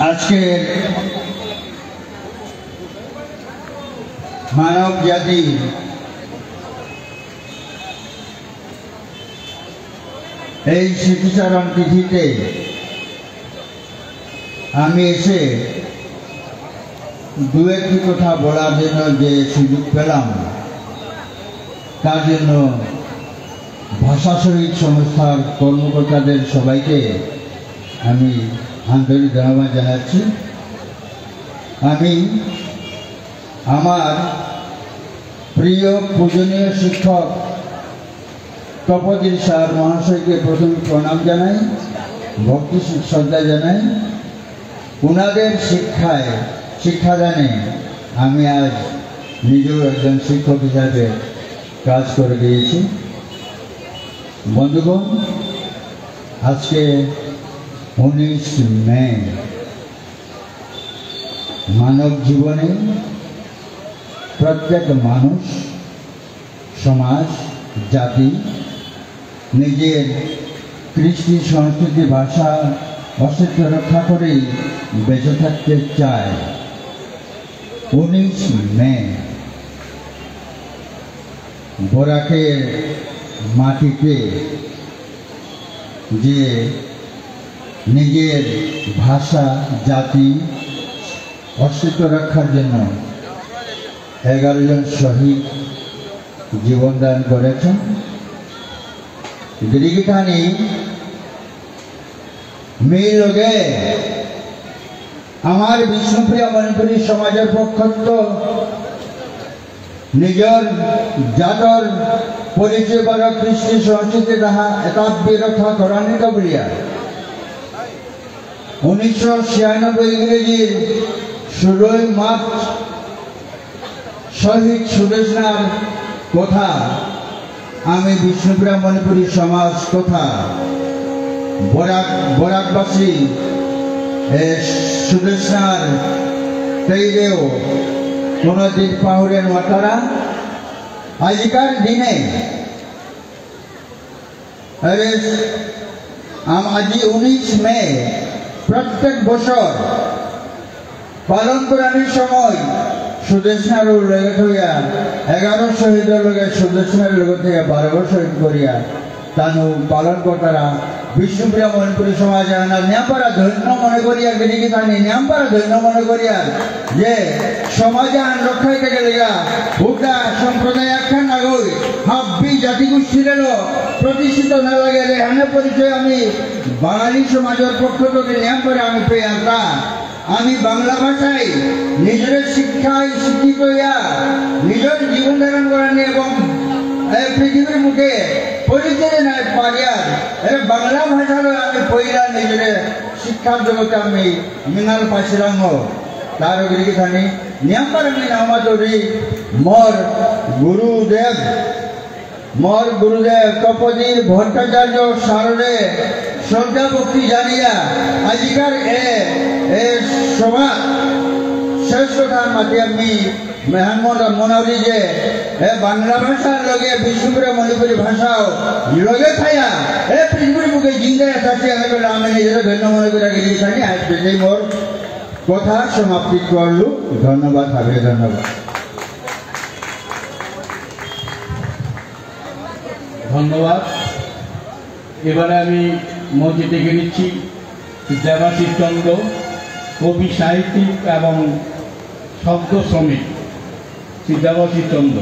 আজকে মানব জাতি এই স্মৃতিচারণ তিথিতে আমি এসে দু একটি কথা বলার জন্য যে সুযোগ পেলাম, তার জন্য ভাষা শহীদ সংস্থার কর্মকর্তাদের সবাইকে আমি আন্তরিক ধন্যবাদ জানাচ্ছি। আমি আমার প্রিয় পূজনীয় শিক্ষক তপোধীর স্যার মহাশয়কে প্রথম প্রণাম জানাই, ভক্তি শ্রদ্ধা জানাই। ওনাদের শিক্ষাদানে আমি আজ নিজেও একজন শিক্ষক হিসাবে কাজ করে দিয়েছি। বন্ধুগণ, আজকে 19 মে মানব জীবনে প্রত্যেক মানুষ, সমাজ, জাতি নিজের কৃষ্টি, সংস্কৃতি, ভাষা, অস্তিত্ব রক্ষা করেই বেঁচে থাকতে চায়। 19 মে বরাকের মাটিতে যে নিজের ভাষা, জাতি, অস্তিত্ব রক্ষার জন্য 11 জন শহীদ জীবনদান করেছেন। गिरिगिठानी मिल लगे आमार विष्णुप्रिया मणिपुरी समाजेर पक्षत निजर जातर परिचय बड़ा कृष्टि संस्कृति रहा एकाब्य रक्षा करानी डबलिया 1996 इंग्रेजी 16 मार्च शहीद सुदेशनार कथा आमी विष्णुप्रिया मणिपुरी समाज तथा बराकबासी सुदेशनार तैरेও কোনদিন পাহরেন ওটারা। আজকার দিনে আজি 19 মে প্রত্যেক বছর পালন করার সময় সুদেশনার লগে থইয়া 11 শহীদের লগে সুদেশনার লগে থেকে 12 শহীদ করিয়া তানু পালন কর্তারা विष्णुप्रिया मणिपुरी समाज न्यापारा धन्य मन करिया गिरिगिठानी न्यापारा धन्य मन करिया जे समाज रक्षाइते गेलेगा भुगदा सम्प्रदाय आख्या नागई हाब्बी जातिगोष्ठीर प्रतिष्ठित ना लागे रे हाने परिचय आमी बांगाली समाजेर पक्ष थेके न्यापारा आमी पेये आनता आमी बांगला भाषाय निजेर शिक्षाय शिक्षित हइया निजेर जीवन धारण करानी एवं पृथिवीर मुखे परिचय ना पारिया बांगला भाषा पहला निजे शिक्षा जगते आमी मिनाल पाशिरांग तार गिरिगिठानी न्यापारानी नामाचोरी मोर गुरुदेव तपोधीर भट्टाचार्य सारे श्रद्धा भक्ति जानिया आजिकार ए सभा शेष कथा माती आमी मेहमान मनावरी जे बांगला भाषा लगे विष्णुप्रिया मणिपुरी भाषा लगे थाया पृथ्वीर मुखे जिंदा थाकते आमी निजेर धन्य मन करिया गिरिगिठानी आज बेजाय मोर कथा समाप्ति करलु। धन्यवाद भावे धन्यवाद धन्यवाद। एबारे आमी मঞ্চে ডেকে নিচ্ছি দেবাশিস চন্দ্র, কবি সাহিত্যিক এবং শব্দ শ্রমিক। দেবাশিস চন্দ্র।